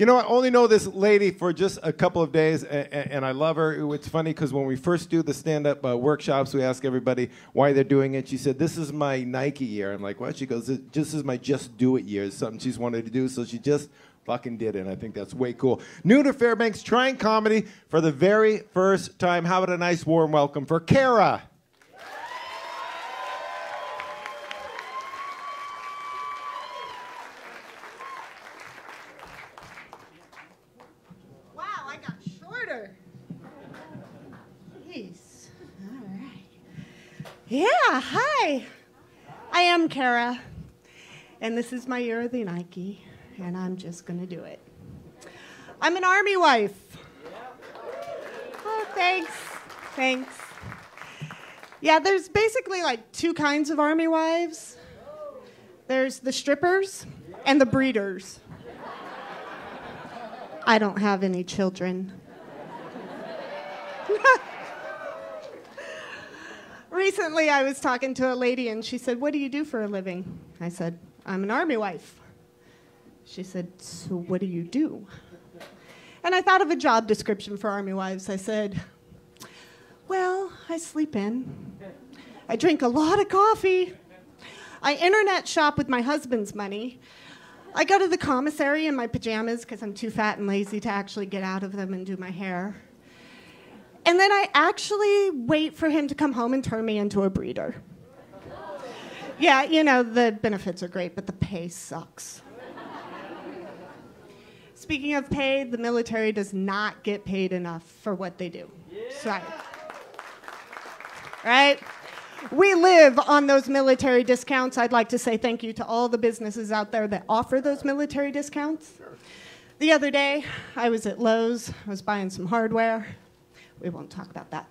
You know, I only know this lady for just a couple of days, and I love her. It's funny because when we first do the stand-up workshops, we ask everybody why they're doing it. She said, "This is my Nike year." I'm like, "What?" She goes, "This is my just do it year. It's something she's wanted to do, so she just fucking did it." And I think that's way cool. New to Fairbanks, trying comedy for the very first time. How about a nice warm welcome for Cara? Yeah, hi. I am Cara, and this is my year of the Nike, and I'm just gonna do it. I'm an Army wife. Oh, thanks. Yeah, there's basically like two kinds of Army wives. There's the strippers and the breeders. I don't have any children. Recently, I was talking to a lady, and she said, "What do you do for a living?" I said, "I'm an Army wife." She said, "So what do you do?" And I thought of a job description for Army wives. I said, "Well, I sleep in. I drink a lot of coffee. I internet shop with my husband's money. I go to the commissary in my pajamas because I'm too fat and lazy to actually get out of them and do my hair. And then I actually wait for him to come home and turn me into a breeder." Yeah, you know, the benefits are great, but the pay sucks. Speaking of pay, the military does not get paid enough for what they do. Sorry. Right? We live on those military discounts. I'd like to say thank you to all the businesses out there that offer those military discounts. The other day, I was at Lowe's. I was buying some hardware. We won't talk about that.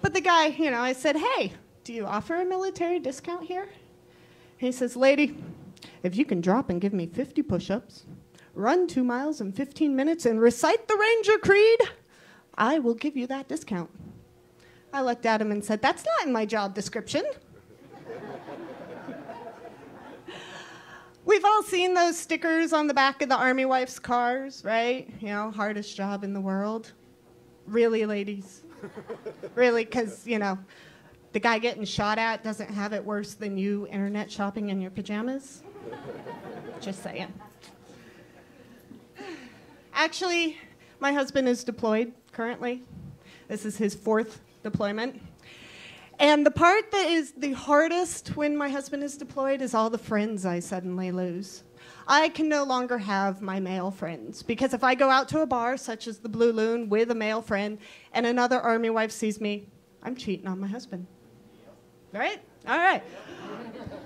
But the guy, you know, I said, "Hey, do you offer a military discount here?" He says, "Lady, if you can drop and give me 50 push-ups, run 2 miles in 15 minutes, and recite the Ranger Creed, I will give you that discount." I looked at him and said, "That's not in my job description." We've all seen those stickers on the back of the Army wife's cars, right? You know, hardest job in the world. Really, ladies? Really? Because, you know, the guy getting shot at doesn't have it worse than you internet shopping in your pajamas? Just saying. Actually, my husband is deployed currently. This is his 4th deployment. And the part that is the hardest when my husband is deployed is all the friends I suddenly lose. I can no longer have my male friends, because if I go out to a bar, such as the Blue Loon, with a male friend, and another Army wife sees me, I'm cheating on my husband. Right? All right.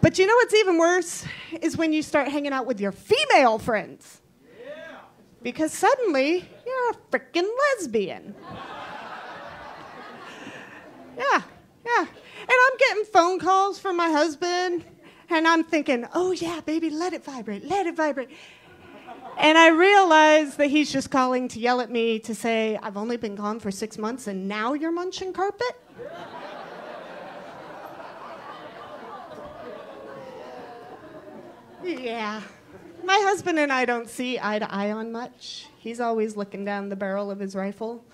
But you know what's even worse is when you start hanging out with your female friends. Because suddenly, you're a frickin' lesbian. Yeah. And I'm getting phone calls from my husband, and I'm thinking, "Oh yeah, baby, let it vibrate. And I realize that he's just calling to yell at me to say, "I've only been gone for 6 months, and now you're munching carpet?" Yeah. My husband and I don't see eye to eye on much. He's always looking down the barrel of his rifle.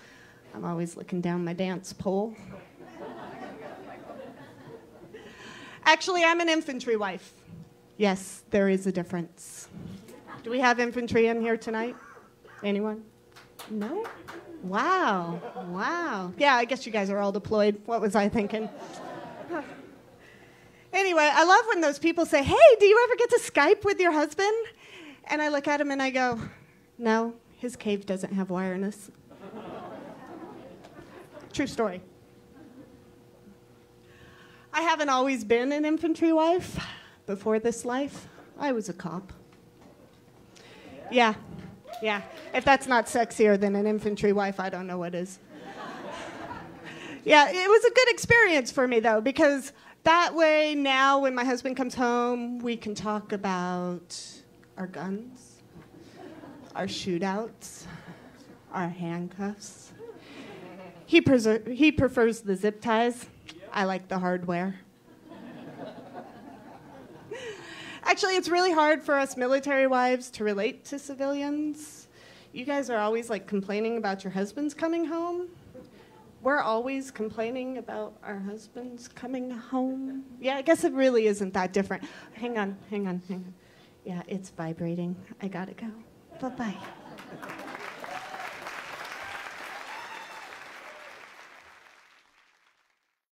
I'm always looking down my dance pole. Actually, I'm an infantry wife. Yes, there is a difference. Do we have infantry in here tonight? Anyone? No? Wow. Yeah, I guess you guys are all deployed. What was I thinking? Anyway, I love when those people say, "Hey, do you ever get to Skype with your husband?" And I look at him and I go, "No, his cave doesn't have wireless." True story. I haven't always been an infantry wife. Before this life, I was a cop. Yeah. If that's not sexier than an infantry wife, I don't know what is. Yeah, it was a good experience for me, though, because that way now when my husband comes home, we can talk about our guns, our shootouts, our handcuffs. He prefers the zip ties. I like the hardware. Actually, it's really hard for us military wives to relate to civilians. You guys are always like complaining about your husbands coming home. We're always complaining about our husbands coming home. Yeah, I guess it really isn't that different. Hang on. Yeah, it's vibrating. I gotta go. Bye-bye.